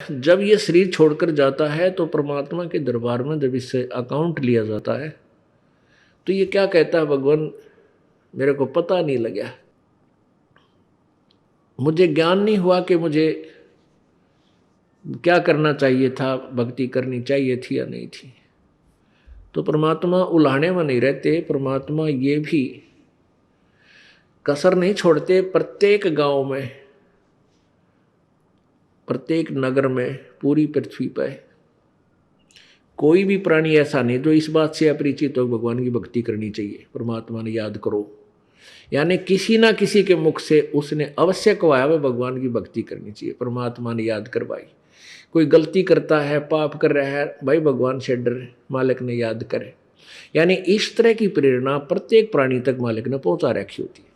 जब ये शरीर छोड़कर जाता है तो परमात्मा के दरबार में जब इससे अकाउंट लिया जाता है तो ये क्या कहता है, भगवान मेरे को पता नहीं लगा, मुझे ज्ञान नहीं हुआ कि मुझे क्या करना चाहिए था, भक्ति करनी चाहिए थी या नहीं थी। तो परमात्मा उलाहने में नहीं रहते, परमात्मा ये भी कसर नहीं छोड़ते। प्रत्येक गांव में, प्रत्येक नगर में, पूरी पृथ्वी पर कोई भी प्राणी ऐसा नहीं जो इस बात से अपरिचित हो भगवान की भक्ति करनी चाहिए, परमात्मा ने याद करो। यानी किसी ना किसी के मुख से उसने अवश्य कहा वह भगवान की भक्ति करनी चाहिए, परमात्मा ने याद करवाई। कोई गलती करता है, पाप कर रहा है, भाई भगवान से डर, मालिक ने याद करे। यानी इस तरह की प्रेरणा प्रत्येक प्राणी तक मालिक ने पहुंचा रखी होती है।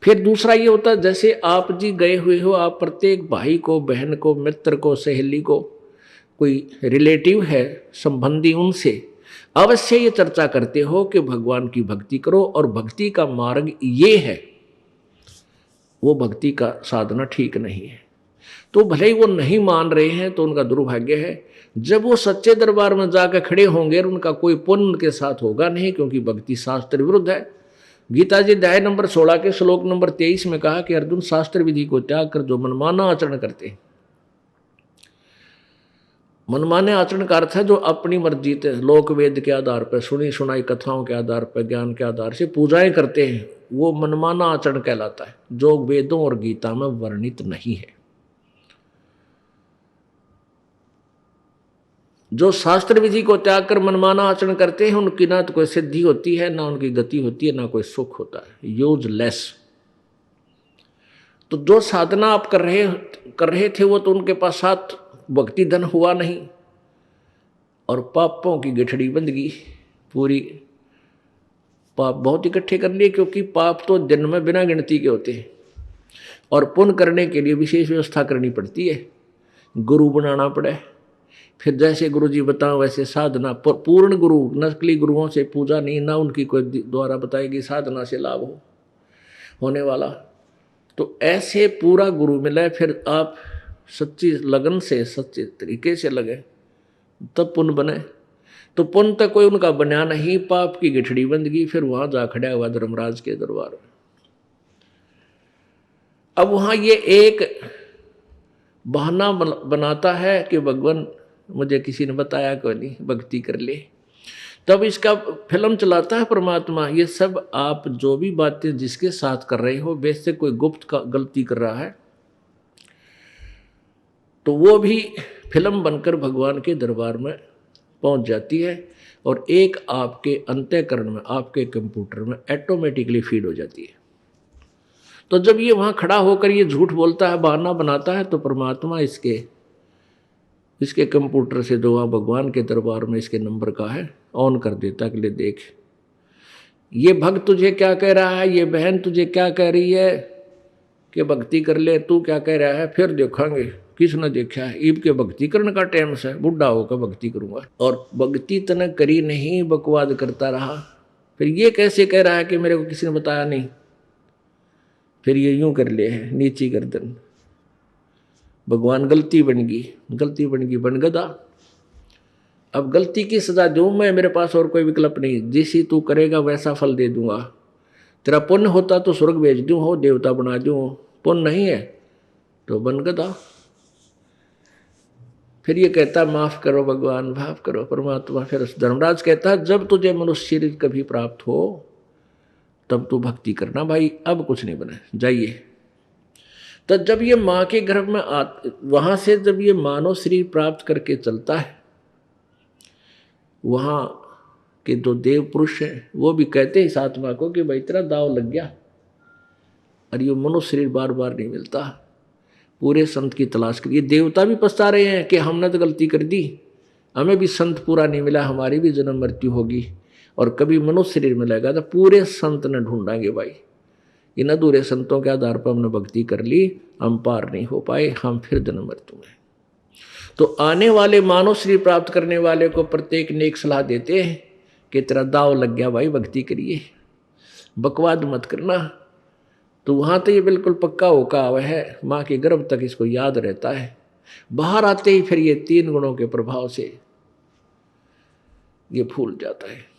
फिर दूसरा ये होता है, जैसे आप जी गए हुए हो, आप प्रत्येक भाई को, बहन को, मित्र को, सहेली को, कोई रिलेटिव है, संबंधी, उनसे अवश्य ये चर्चा करते हो कि भगवान की भक्ति करो और भक्ति का मार्ग ये है, वो भक्ति का साधना ठीक नहीं है। तो भले ही वो नहीं मान रहे हैं तो उनका दुर्भाग्य है। जब वो सच्चे दरबार में जाकर खड़े होंगे उनका कोई पुण्य उनके साथ होगा नहीं, क्योंकि भक्ति शास्त्र विरुद्ध है। गीता जी अध्याय नंबर 16 के श्लोक नंबर 23 में कहा कि अर्जुन, शास्त्र विधि को त्याग कर जो मनमाना आचरण करते हैं, मनमाने आचरण का अर्थ है जो अपनी मर्जी से लोक वेद के आधार पर, सुनी सुनाई कथाओं के आधार पर, ज्ञान के आधार से पूजाएं करते हैं, वो मनमाना आचरण कहलाता है, जो वेदों और गीता में वर्णित नहीं है। जो शास्त्र विधि को त्याग कर मनमाना आचरण करते हैं उनकी ना तो कोई सिद्धि होती है, ना उनकी गति होती है, ना कोई सुख होता है, यूजलेस। तो जो साधना आप कर रहे थे वो तो उनके पास साथ भक्ति धन हुआ नहीं और पापों की गठड़ी बंध गई पूरी। पाप बहुत इकट्ठे कर लिए, क्योंकि पाप तो दिन में बिना गिनती के होते हैं और पुण्य करने के लिए विशेष व्यवस्था करनी पड़ती है, गुरु बनाना पड़े। फिर जैसे गुरु जी बताओ वैसे साधना, पूर्ण गुरु, नकली गुरुओं से पूजा नहीं, ना उनकी कोई द्वारा बताएगी साधना से लाभ होने वाला। तो ऐसे पूरा गुरु मिले, फिर आप सच्ची लगन से, सच्चे तरीके से लगे, तब पुण्य बने। तो पुण्य तक कोई उनका बना नहीं, पाप की गिठड़ी बंद गई। फिर वहां जा खड़ा हुआ धर्मराज के दरबार में। अब वहां ये एक बहाना बनाता है कि भगवान मुझे किसी ने बताया कोई नहीं, भक्ति कर ले। तब इसका फिल्म चलाता है परमात्मा, ये सब आप जो भी बातें जिसके साथ कर रहे हो, वैसे कोई गुप्त का गलती कर रहा है तो वो भी फिल्म बनकर भगवान के दरबार में पहुंच जाती है और एक आपके अंतःकरण में, आपके कंप्यूटर में ऑटोमेटिकली फीड हो जाती है। तो जब ये वहां खड़ा होकर ये झूठ बोलता है, बहाना बनाता है, तो परमात्मा इसके कंप्यूटर से जो वहाँ भगवान के दरबार में इसके नंबर का है ऑन कर देता है कि ले देख, ये भक्त तुझे क्या कह रहा है, ये बहन तुझे क्या कह रही है कि भक्ति कर ले, तू क्या कह रहा है, फिर देखेंगे किसने देखा है। ईब के भक्ति करने का टाइम से, बुढ़ा होकर भक्ति करूंगा। और भक्ति तने करी नहीं, बकवाद करता रहा। फिर ये कैसे कह रहा है कि मेरे को किसी ने बताया नहीं। फिर ये यूं कर ले है, नीची गर्दन, भगवान गलती बन गई, बन गदा। अब गलती की सजा दूं मैं, मेरे पास और कोई विकल्प नहीं, जिसी तू करेगा वैसा फल दे दूंगा। तेरा पुण्य होता तो स्वर्ग भेज दूं, हो देवता बना दूं, पुण्य नहीं है तो बन गदा। फिर ये कहता माफ करो भगवान, माफ करो परमात्मा। फिर धर्मराज कहता है जब तुझे मनुष्य शरीर कभी प्राप्त हो तब तू भक्ति करना भाई, अब कुछ नहीं बना, जाइए। तो जब ये माँ के गर्भ में वहां से जब ये मानव शरीर प्राप्त करके चलता है, वहां के जो देव पुरुष हैं वो भी कहते हैं इस आत्मा को कि भाई तेरा दाव लग गया और ये मनुष्य शरीर बार बार नहीं मिलता, पूरे संत की तलाश करिए। देवता भी पछता रहे हैं कि हमने तो गलती कर दी, हमें भी संत पूरा नहीं मिला, हमारी भी जन्म मृत्यु होगी और कभी मनुष्य शरीर मिलेगा तो पूरे संत ने ढूंढाएंगे भाई। इन अधूरे संतों के आधार पर हमने भक्ति कर ली, हम पार नहीं हो पाए, हम फिर जन्म मृत्यु में। तो आने वाले मानव शरीर प्राप्त करने वाले को प्रत्येक ने एक सलाह देते हैं कि तेरा दाव लग गया भाई, भक्ति करिए, बकवाद मत करना। तो वहाँ तो ये बिल्कुल पक्का होका हुआ है, माँ के गर्भ तक इसको याद रहता है बाहर आते ही फिर ये 3 गुणों के प्रभाव से ये फूल जाता है।